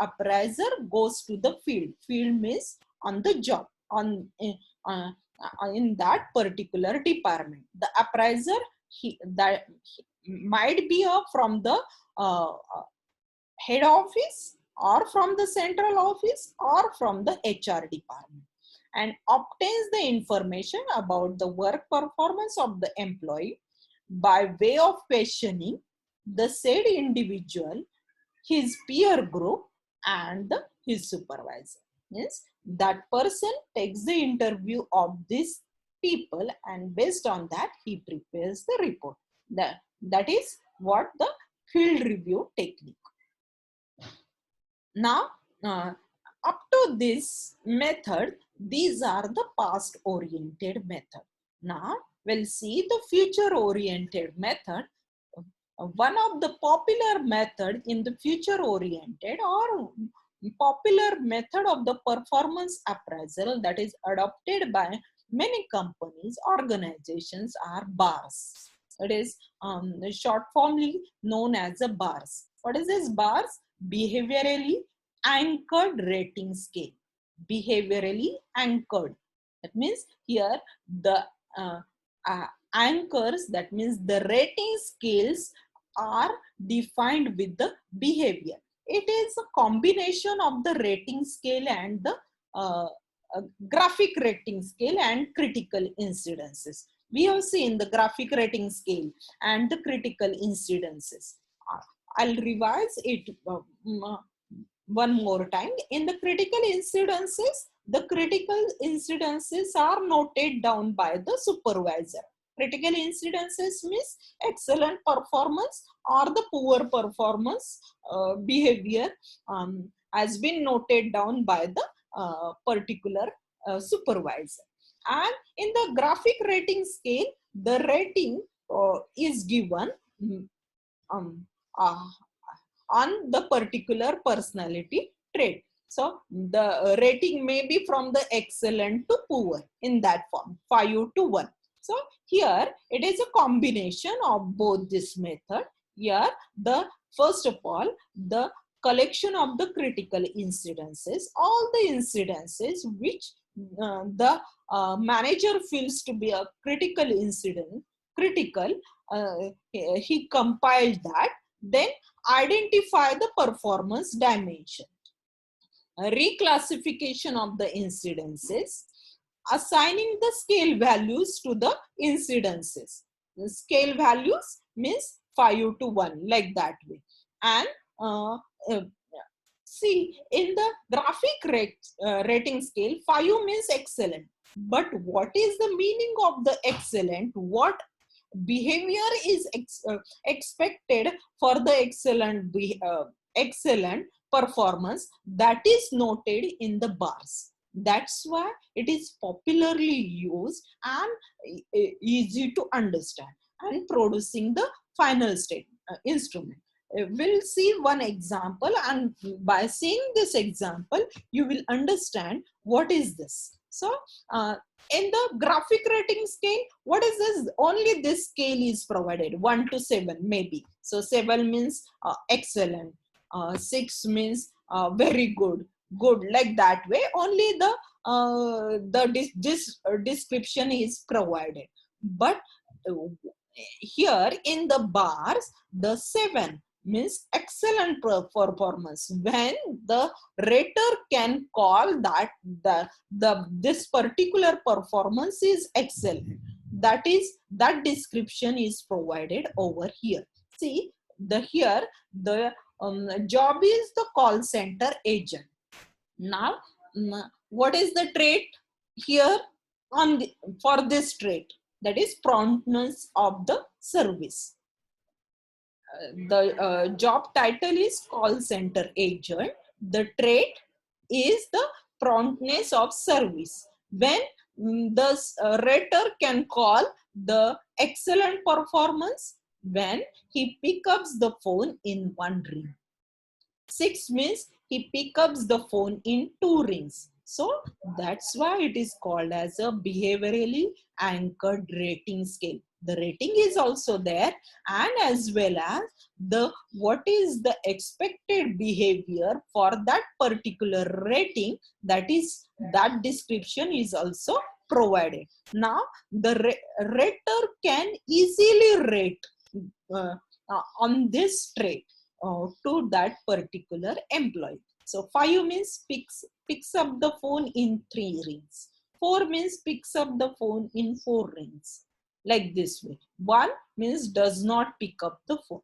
appraiser goes to the field. Field means on the job, uh, in that particular department. The appraiser he might be from the head office or from the central office or from the HR department, and obtains the information about the work performance of the employee by way of questioning the said individual, his peer group, and his supervisor. Means that person takes the interview of these people, and based on that he prepares the report. That is what the field review technique. Now, up to this method, these are the past oriented method. Now, we'll see the future oriented method. One of the popular method in the future oriented or popular method of the performance appraisal that is adopted by many companies, organizations are BARS. It is short formly known as a BARS. What is this BARS? Behaviorally anchored rating scale. Behaviorally anchored. That means here the anchors, that means the rating scales are defined with the behavior. It is a combination of the rating scale and the graphic rating scale and critical incidences. We have seen the graphic rating scale and the critical incidences. I'll revise it one more time. In the critical incidences, the critical incidences are noted down by the supervisor. Critical incidences means excellent performance or the poor performance behavior has been noted down by the particular supervisor. And in the graphic rating scale, the rating is given on the particular personality trait. So the rating may be from the excellent to poor in that form, 5 to 1. So here it is a combination of both this method. Here the first of all, the collection of the critical incidences, all the incidences which the manager feels to be a critical incident, he compiled that, then identify the performance dimension, reclassification of the incidences, assigning the scale values to the incidences. The scale values means 5 to 1, like that way. And see, in the graphic rating scale, 5 means excellent. But what is the meaning of the excellent? What behavior is expected for the excellent performance? That is noted in the bars. That's why it is popularly used and easy to understand and producing the final state instrument. We'll see one example, and by seeing this example you will understand what is this. So in the graphic rating scale, what is this? Only this scale is provided, 1 to 7 maybe. So 7 means excellent, 6 means very good, like that way. Only this description is provided. But here in the bars, the 7 means excellent performance, when the rater can call that this particular performance is excellent. That description is provided over here. See, here the job is the call center agent. Now what is the trait here for this trait? That is promptness of the service. The job title is call center agent. The trait is the promptness of service, when the rater can call the excellent performance when he picks up the phone in 1 ring. 6 means he picks up the phone in 2 rings. So that's why it is called as a behaviorally anchored rating scale. The rating is also there, and as well as the what is the expected behavior for that particular rating, that is that description is also provided. Now the rater can easily rate uh, on this trait to that particular employee. So 5 means picks up the phone in 3 rings. 4 means picks up the phone in 4 rings. Like this way. 1 means does not pick up the phone.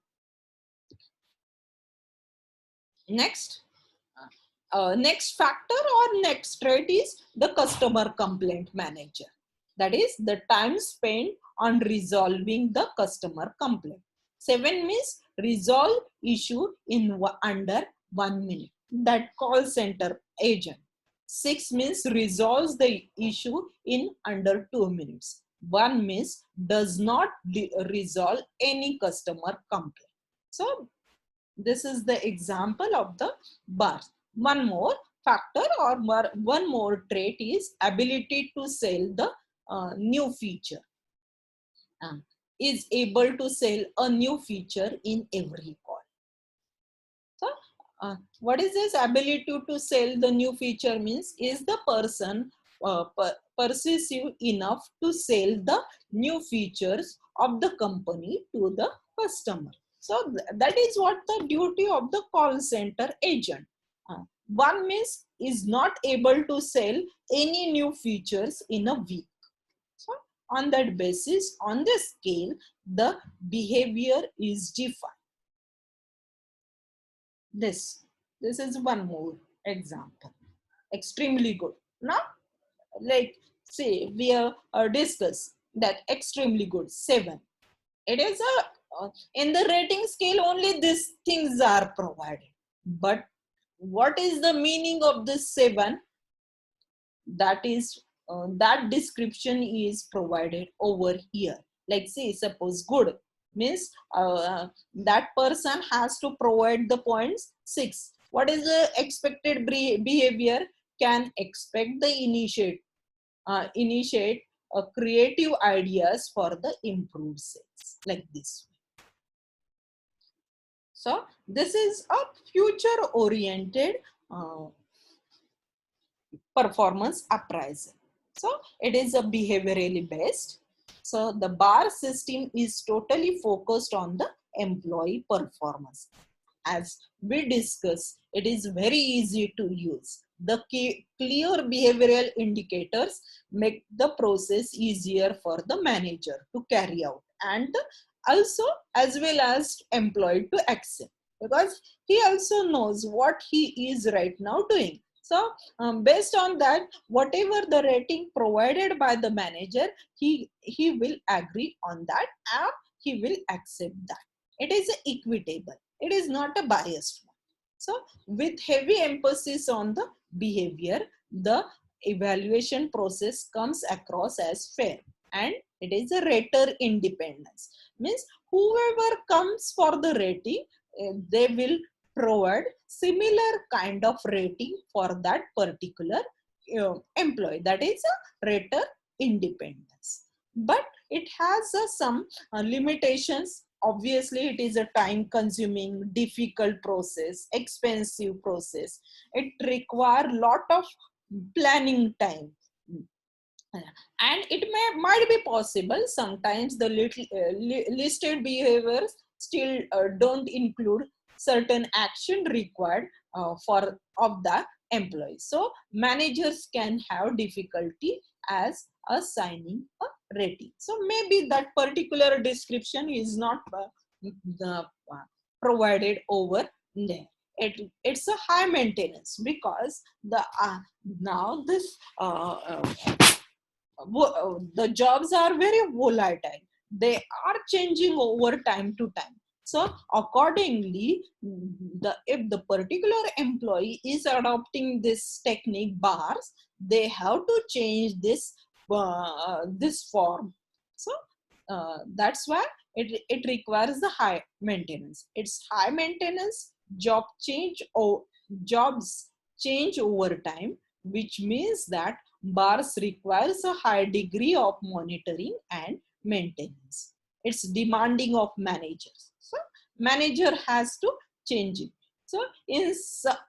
Next. Next factor or next trait is the customer complaint manager. That is the time spent on resolving the customer complaint. 7 means resolve issue in under 1 minute. That call center agent. 6 means resolves the issue in under 2 minutes. 1 means does not resolve any customer complaint. So this is the example of the bars. One more factor or one more trait is ability to sell the new feature. Is able to sell a new feature in every call. So what is this ability to sell the new feature means? Is the person persuasive enough to sell the new features of the company to the customer? So that is what the duty of the call center agent. One means is not able to sell any new features in a week. So on that basis, on the scale, the behavior is defined. This is one more example. Extremely good. Now, like say we have discussed that extremely good 7. It is a in the rating scale only these things are provided. But what is the meaning of this 7? That is that description is provided over here. Like say suppose good means that person has to provide the points 6. What is the expected behavior? Can expect the initiate creative ideas for the improved sales, like this. So this is a future oriented performance appraisal. So it is a behaviorally based. So the bar system is totally focused on the employee performance. As we discussed, it is very easy to use. The clear behavioral indicators make the process easier for the manager to carry out, and also as well as employee to accept, because he also knows what he is right now doing. So based on that, whatever the rating provided by the manager, he will agree on that, and he will accept that. It is equitable. It is not a biased one. So with heavy emphasis on the behavior, the evaluation process comes across as fair, and it is a rater independence. Means whoever comes for the rating, they will provide similar kind of rating for that particular employee. That is a rater independence. But it has some limitations. Obviously it is a time consuming, difficult process, expensive process. It require lot of planning time, and it might be possible sometimes the listed behaviors still don't include certain action required for of the employee. So managers can have difficulty as assigning a rating. So maybe that particular description is not provided over there. It's a high maintenance, because the now this the jobs are very volatile. They are changing over time to time. So accordingly, if the particular employee is adopting this technique bars, they have to change this form. So that's why it requires the high maintenance. It's high maintenance, jobs change over time. which means that bars requires a high degree of monitoring and maintenance. It's demanding of managers. So manager has to change it. So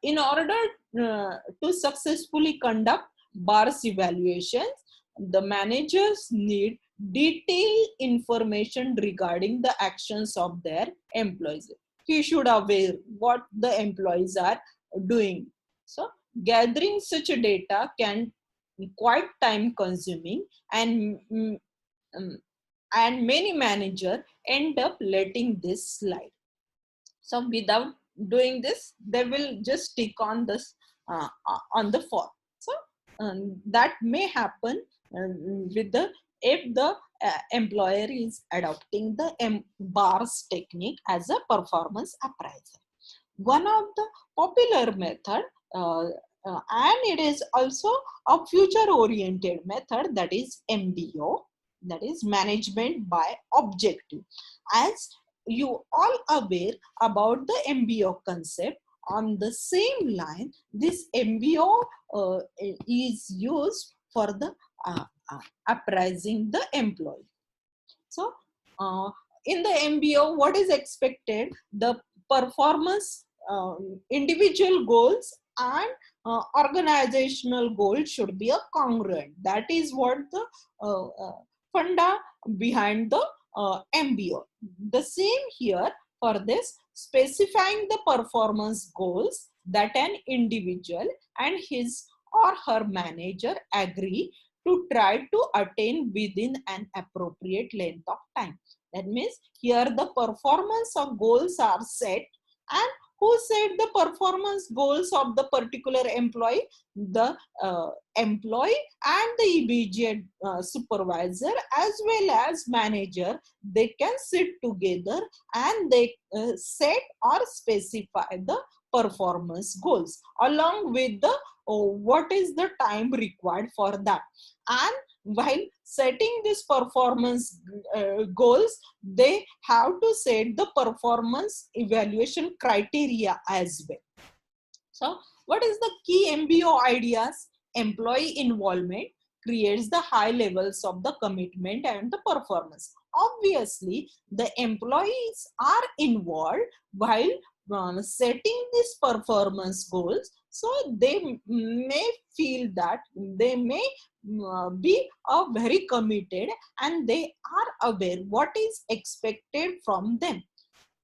in order to successfully conduct bars evaluations, the managers need detailed information regarding the actions of their employees. He should aware what the employees are doing. So gathering such a data can be quite time consuming, and um, and many managers end up letting this slide. So without doing this, they will just stick on this on the form. So that may happen with the if the employer is adopting the bars technique as a performance appraisal. One of the popular method, and it is also a future oriented method, that is MBO, that is management by objective. As you all aware about the MBO concept, on the same line this MBO is used for the appraising the employee. So in the MBO, what is expected? The performance, individual goals and organizational goals should be a congruent. That is what the funda behind the MBO. The same here for this, specifying the performance goals that an individual and his or her manager agree to try to attain within an appropriate length of time. That means here the performance of goals are set, and who set the performance goals of the particular employee? The employee and the immediate supervisor as well as manager. They can sit together and they set or specify the performance goals along with the what is the time required for that. And while setting this performance goals, they have to set the performance evaluation criteria as well. So what is the key MBO ideas? Employee involvement creates the high levels of the commitment and the performance. Obviously, the employees are involved while setting these performance goals. So they may feel that they may be very committed, and they are aware what is expected from them,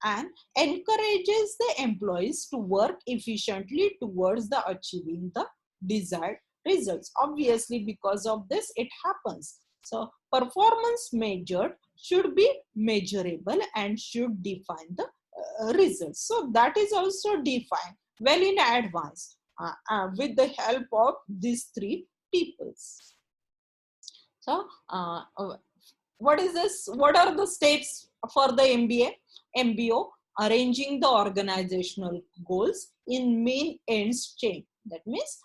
and encourages the employees to work efficiently towards the achieving the desired results. Obviously, because of this it happens. So performance measured should be measurable and should define the results. So that is also defined well in advance with the help of these three peoples. So what is this? What are the steps for the MBO? Arranging the organizational goals in main ends chain. That means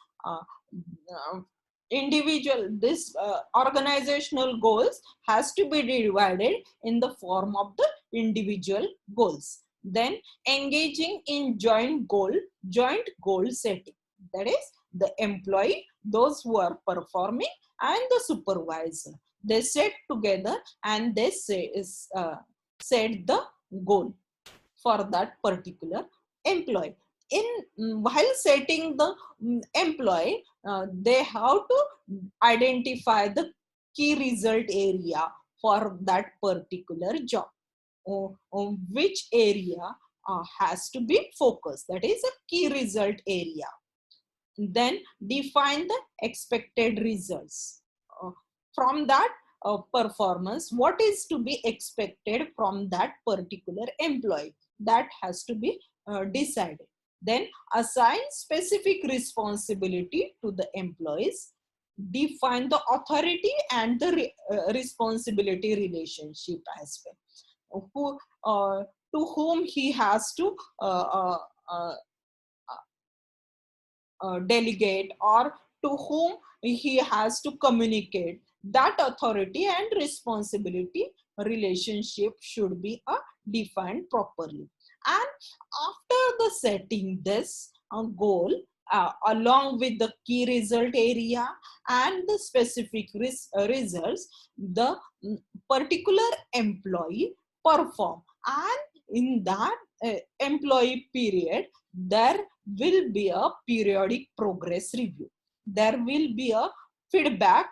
individual, this organizational goals has to be divided in the form of the individual goals. Then engaging in joint goal setting. That is the employee, those who are performing, and the supervisor. They set together and they set the goal for that particular employee. While setting the employee, they have to identify the key result area for that particular job. Which area has to be focused, that is a key result area. Then define the expected results. From that performance, what is to be expected from that particular employee, that has to be decided. Then assign specific responsibility to the employees. Define the authority and the responsibility relationship as well. To whom he has to delegate, or to whom he has to communicate. That authority and responsibility relationship should be defined properly. And after the setting this goal, along with the key result area and the specific results the particular employee perform, and in that employee period there will be a periodic progress review. There will be a feedback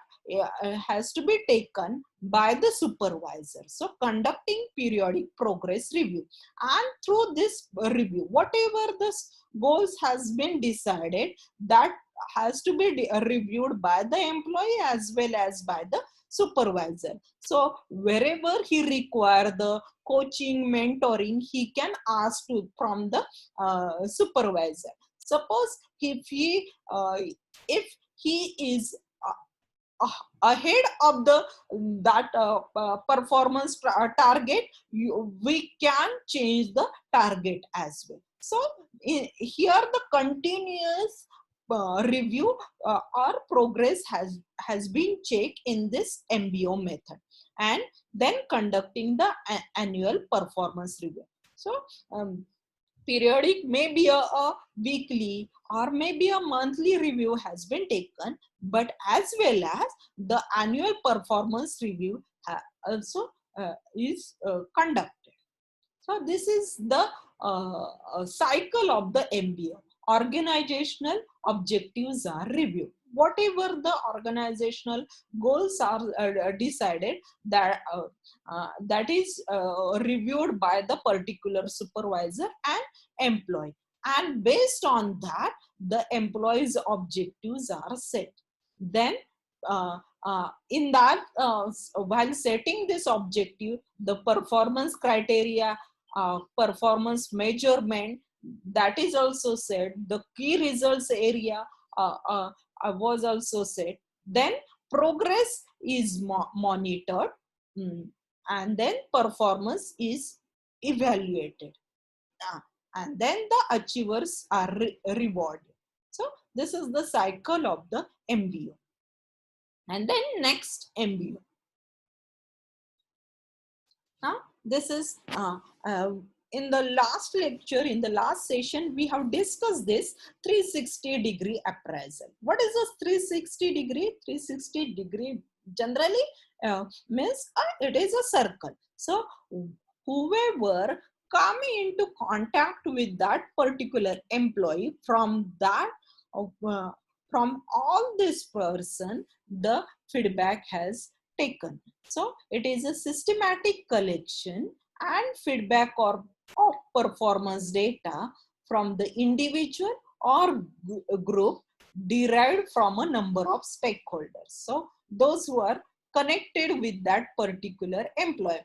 has to be taken by the supervisor. So conducting periodic progress review, and through this review whatever the goals has been decided, that has to be reviewed by the employee as well as by the supervisor. So wherever he require the coaching, mentoring, he can ask to from the supervisor. Suppose if he is ahead of the that performance target, we can change the target as well. So here the continuous review or progress has been checked in this MBO method, and then conducting the annual performance review. So periodic, maybe a weekly or maybe a monthly review has been taken, but as well as the annual performance review also is conducted. So this is the cycle of the MBO. Organizational objectives are reviewed. Whatever the organizational goals are decided, that is reviewed by the particular supervisor and employee. And based on that, the employee's objectives are set. Then in that, while setting this objective, the performance criteria, performance measurement, that is also set. The key results area was also set. Then progress is monitored, and then performance is evaluated, and then the achievers are rewarded. So this is the cycle of the MBO. And then next MBO. Now this is in the last lecture, in the last session, we have discussed this 360-degree appraisal. What is this 360 degree? 360 degree generally means it is a circle. So whoever come into contact with that particular employee, from that from all this person, the feedback has taken. So it is a systematic collection and feedback of performance data from the individual or group derived from a number of stakeholders. So those who are connected with that particular employee.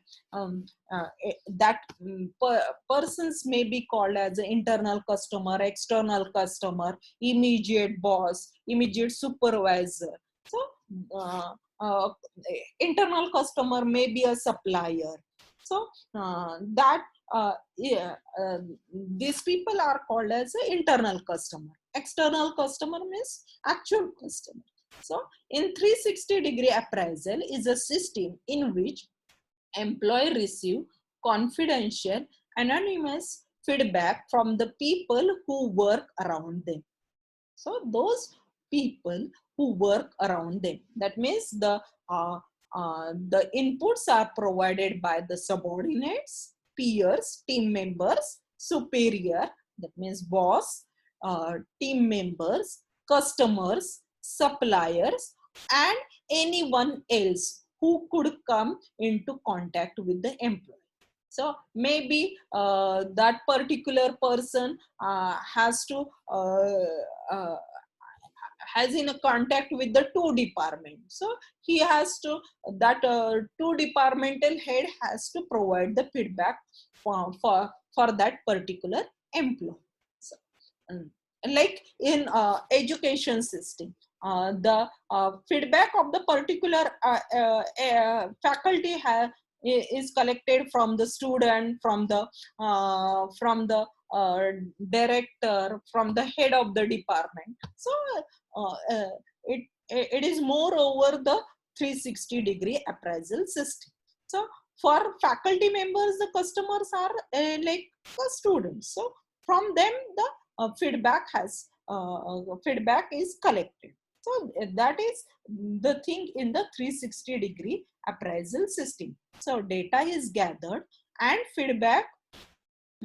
Persons may be called as an internal customer, external customer, immediate boss, immediate supervisor. So internal customer may be a supplier. So these people are called as an internal customer. External customer means actual customer. So in 360-degree appraisal is a system in which employee receive confidential, anonymous feedback from the people who work around them. So those people who work around them, that means the inputs are provided by the subordinates, peers, team members, superior, that means boss, team members, customers, suppliers, and anyone else who could come into contact with the employee. So maybe that particular person has to has in a contact with the two departments. So he has to, that two departmental head has to provide the feedback for that particular employee. So, like in education system, the feedback of the particular faculty is collected from the student, from the director, from the head of the department. So it is more over the 360-degree appraisal system. So for faculty members, the customers are like the students. So from them, the feedback has feedback is collected. So that is the thing in the 360-degree appraisal system. So data is gathered and feedback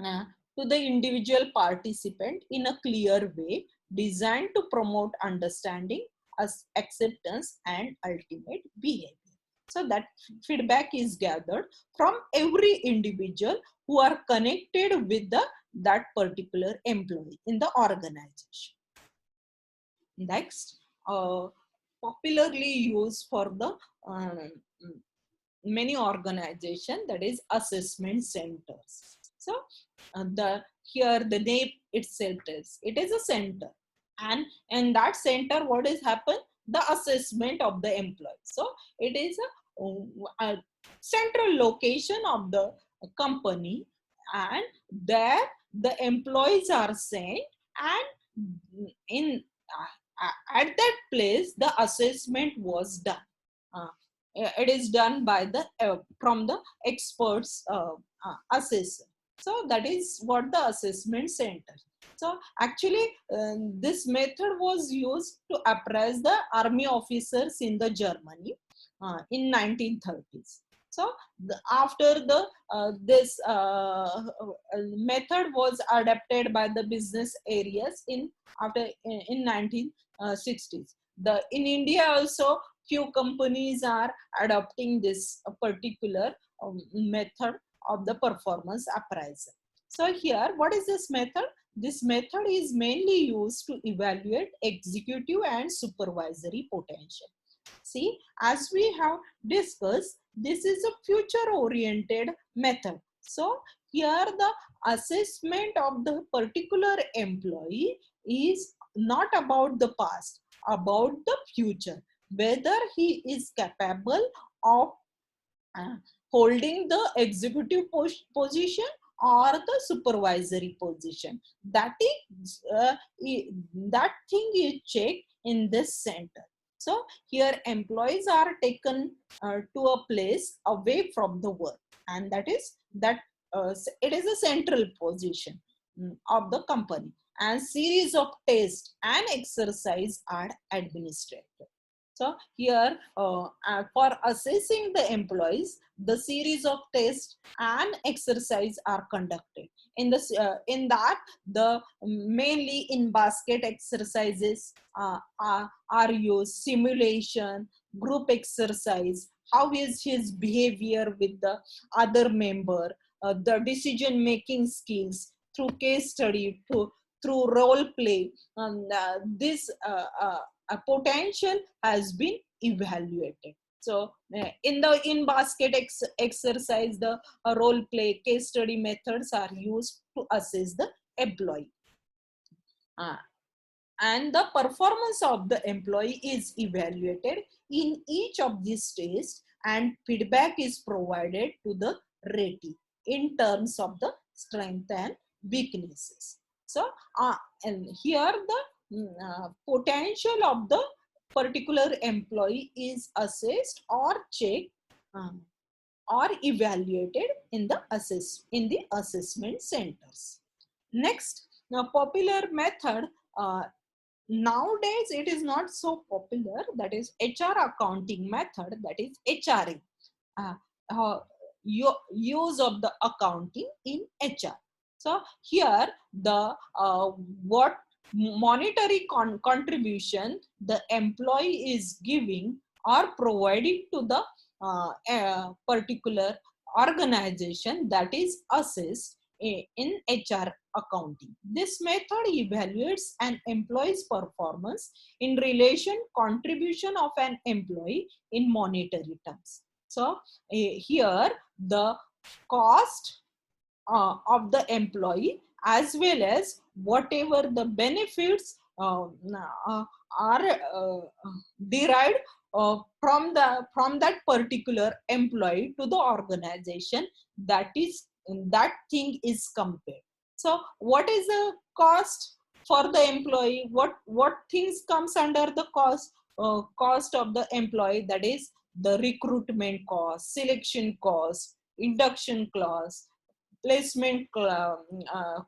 uh, to the individual participant in a clear way designed to promote understanding, acceptance, and ultimate behavior. So that feedback is gathered from every individual who are connected with that particular employee in the organization. Next, popularly used for the many organization, that is assessment centers. So the here the name itself is, it is a center, and in that center what is happen, the assessment of the employee. So it is a central location of the company, and there the employees are sent, and in at that place the assessment was done. Uh, it is done by the from the experts assessor. So that is what the assessment center. So actually this method was used to appraise the army officers in the Germany in 1930s. So after the this method was adapted by the business areas in after in 1960s. The in India also few companies are adopting this particular method of the performance appraisal. So here, what is this method? This method is mainly used to evaluate executive and supervisory potential. See, as we have discussed, this is a future-oriented method. So here the assessment of the particular employee is not about the past, about the future, whether he is capable of uh, holding the executive position or the supervisory position. That is that thing is checked in this center. So here employees are taken to a place away from the work, and that is that it is a central position of the company, and series of tests and exercise are administered. So here for assessing the employees, the series of tests and exercise are conducted. In that, the mainly in basket exercises are used, simulation, group exercise, how is his behavior with the other member, the decision making skills through case study, through role play. This potential has been evaluated. So in the in basket exercise, the role play case study methods are used to assess the employee. And the performance of the employee is evaluated in each of these tests, and feedback is provided to the ratee in terms of the strength and weaknesses. So and here the potential of the particular employee is assessed or checked or evaluated in the assessment centers. Next, now popular method, nowadays it is not so popular, that is HR accounting method, that is HRA, use of the accounting in HR. So here the what monetary contribution the employee is giving or providing to the particular organization, that is assessed in HR accounting. This method evaluates an employee's performance in relation contribution of an employee in monetary terms. So here the cost of the employee as well as whatever the benefits are derived from that particular employee to the organization, that thing is compared. So what is the cost for the employee? What things comes under the cost of the employee? That is the recruitment cost, selection cost, induction cost, placement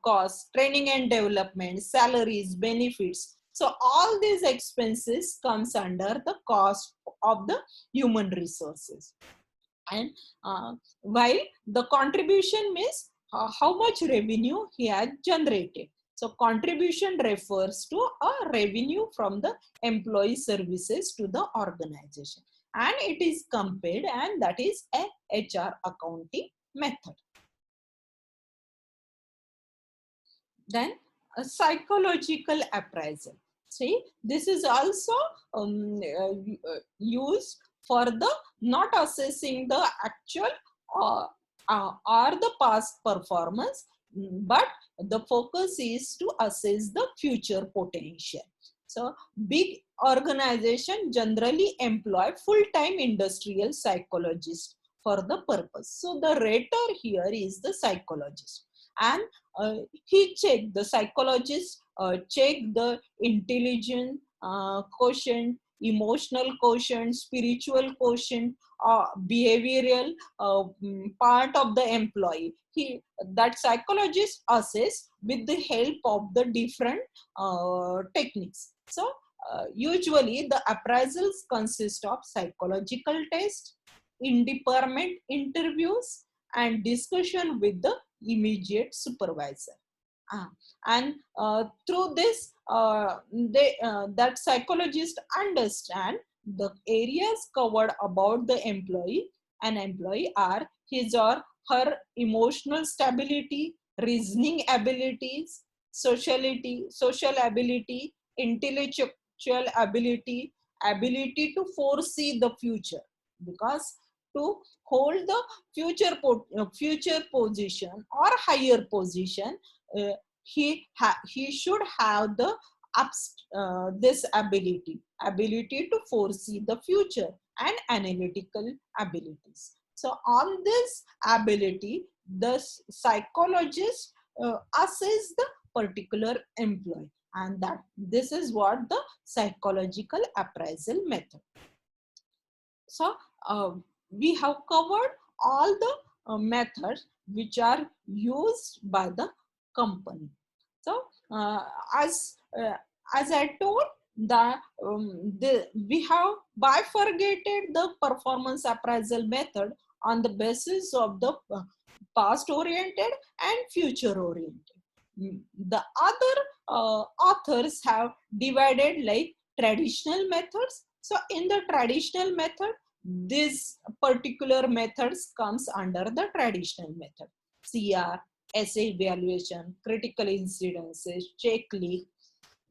costs, training and development, salaries, benefits. So all these expenses comes under the cost of the human resources. And while the contribution means how much revenue he has generated. So contribution refers to a revenue from the employee services to the organization, and it is compared, and that is a HR accounting method. Then a psychological appraisal. See, this is also used for the not assessing the actual or the past performance, but the focus is to assess the future potential. So big organization generally employ full-time industrial psychologists for the purpose. So the rater here is the psychologist, and the psychologist check the intelligence quotient, emotional quotient, spiritual quotient, behavioral part of the employee. That psychologist assess with the help of the different techniques. So usually the appraisals consist of psychological tests, in-department interviews, and discussion with the immediate supervisor. And through this, that psychologists understand the areas covered about the employee. An employee are his or her emotional stability, reasoning abilities, social ability, intellectual ability, ability to foresee the future. Because to hold the future position or higher position, he should have the this ability to foresee the future, and analytical abilities. So on this ability, the psychologist assess the particular employee, and that this is what the psychological appraisal method. So we have covered all the methods which are used by the company. So as I told, we have bifurcated the performance appraisal method on the basis of the past oriented and future oriented. The other authors have divided like traditional methods. So in the traditional method, this particular methods comes under the traditional method: CR, essay evaluation, critical incidences, checklist,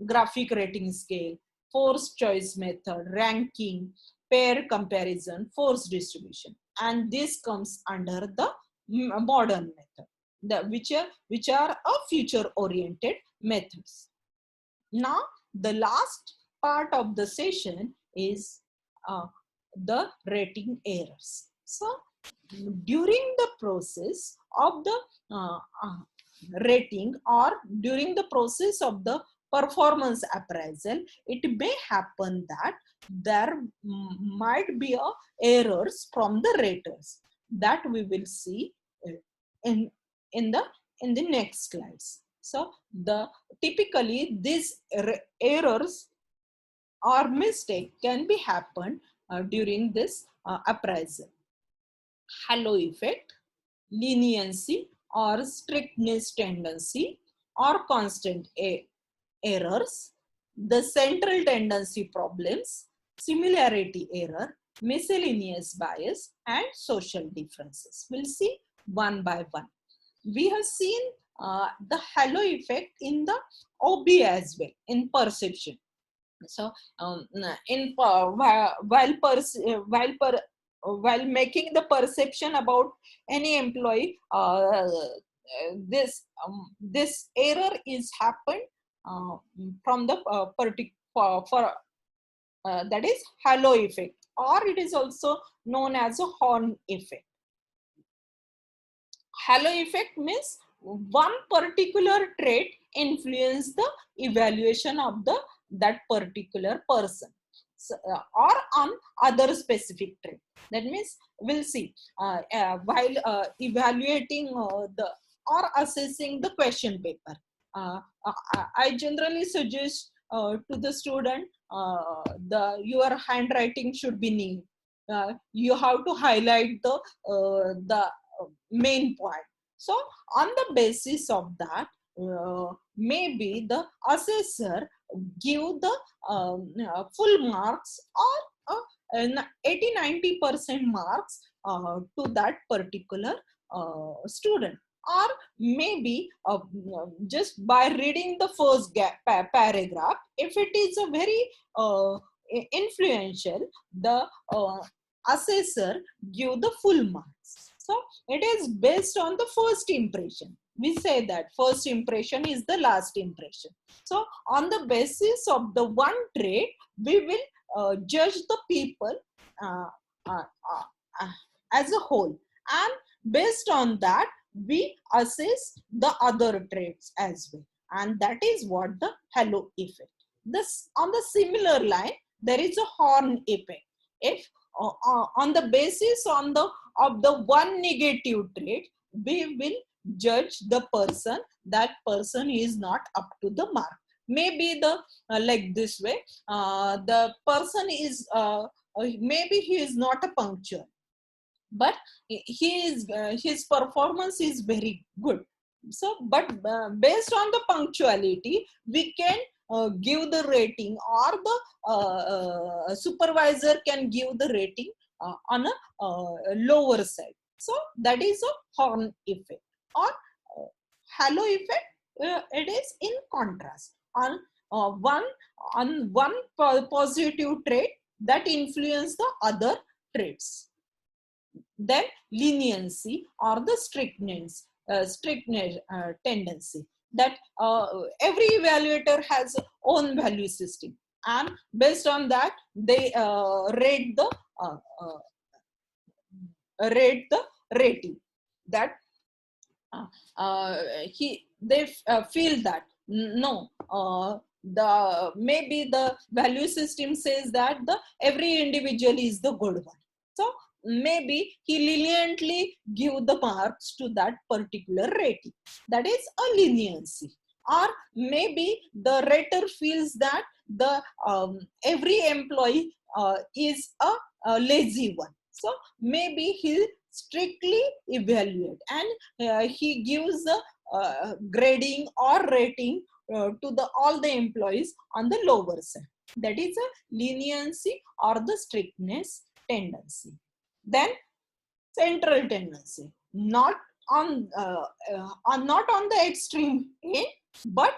graphic rating scale, forced choice method, ranking, pair comparison, force distribution. And this comes under the modern method, which are a future oriented methods. Now the last part of the session is the rating errors. So during the process of the rating, or during the process of the performance appraisal, it may happen that there might be errors from the raters, that we will see in the next slides. So the typically these errors or mistake can be happen during this appraisal: halo effect, leniency or strictness tendency, or constant errors, the central tendency problems, similarity error, miscellaneous bias, and social differences. We'll see one by one. We have seen the halo effect in the OB as well, in perception. So while making the perception about any employee, this error is happened from the that is halo effect, or it is also known as a horn effect. Halo effect means one particular trait influence the evaluation of that particular person, so, or on other specific trait. That means we'll see while evaluating or assessing the question paper. I generally suggest to the student, your handwriting should be neat. You have to highlight the main point. So on the basis of that, maybe the assessor give the full marks or 80-90% marks to that particular student, or maybe just by reading the first paragraph, if it is a very influential, the assessor give the full marks. So it is based on the first impression. We say that first impression is the last impression. So on the basis of the one trait, we will judge the people uh, uh, uh, as a whole, and based on that we assess the other traits as well, and that is what the halo effect. This on the similar line, there is a horn effect. If on the basis of the one negative trait, we will judge the person, that person is not up to the mark. Maybe the like this way, the person is maybe he is not a punctual, but his performance is very good. So but based on the punctuality, we can give the rating, or the supervisor can give the rating on a lower side. So that is a horn effect, or halo effect. It is in contrast on one positive trait that influence the other traits. Then leniency or the strictness tendency, that every evaluator has own value system, and based on that they uh, uh, rate the rating, that they feel that no, maybe the value system says that the every individual is the good one, so maybe he leniently give the marks to that particular rating. That is a leniency. Or maybe the rater feels that the every employee is a lazy one, so maybe he strictly evaluate, and he gives the grading or rating to the all the employees on the lower side. That is a leniency or the strictness tendency. Then central tendency, not not on the extreme end, but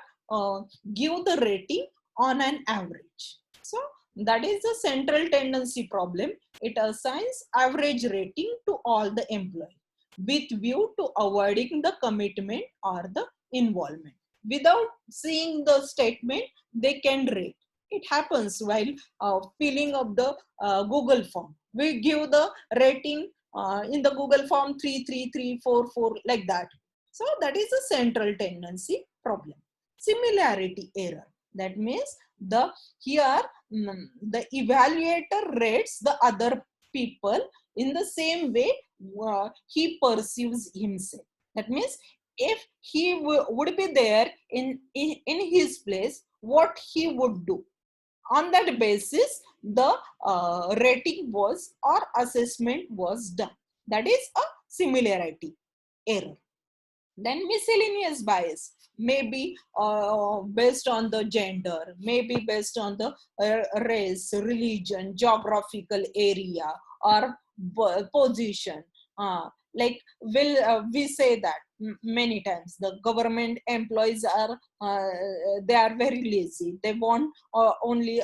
give the rating on an average. So that is the central tendency problem. It assigns average rating to all the employees with view to avoiding the commitment or the involvement. Without seeing the statement, they can rate. It happens while filling up the Google form. We give the rating in the Google form 3, 3, 3, 4, 4, like that. So that is a central tendency problem. Similarity error. That means the here the evaluator rates the other people in the same way he perceives himself. That means if he would be there in his place, what he would do. On that basis, the rating was or assessment was done. That is a similarity error. Then miscellaneous bias, maybe based on the gender, maybe based on the race, religion, geographical area, or position. Like we say that many times the government employees are they are very lazy. They want only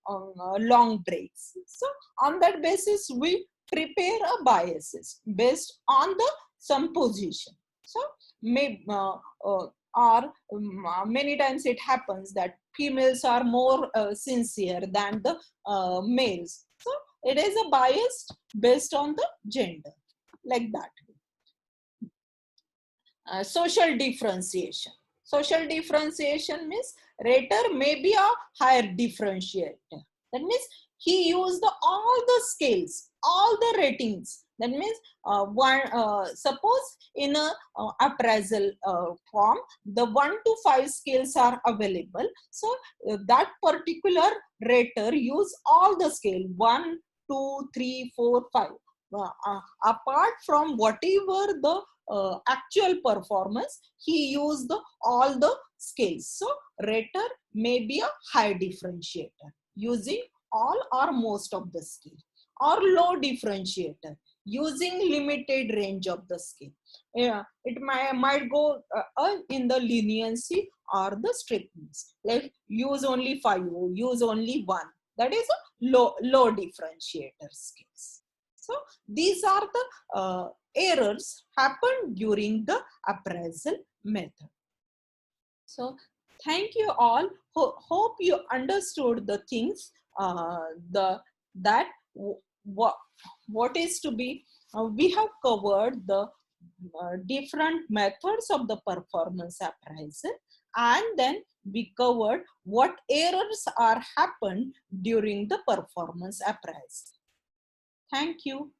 long breaks. So on that basis, we prepare a biases based on the some position. So may or many times it happens that females are more sincere than the males. So it is a bias based on the gender, like that. Social differentiation. Social differentiation means rater may be a higher differentiator. That means he used all the scales, all the ratings That means suppose in a appraisal form, the 1 to 5 scales are available. So that particular rater use all the scale 1, 2, 3, 4, 5. Apart from whatever the actual performance, he used all the scales. So rater may be a high differentiator using all or most of the scale, or low differentiator using limited range of the scale. Yeah, it might go in the leniency or the strictness, like use only 5, use only 1. That is a low differentiator scales. So these are the errors happen during the appraisal method. So thank you all. Hope you understood the things, the that what is to be. We have covered the different methods of the performance appraisal, and then we covered what errors are happened during the performance appraisal. Thank you.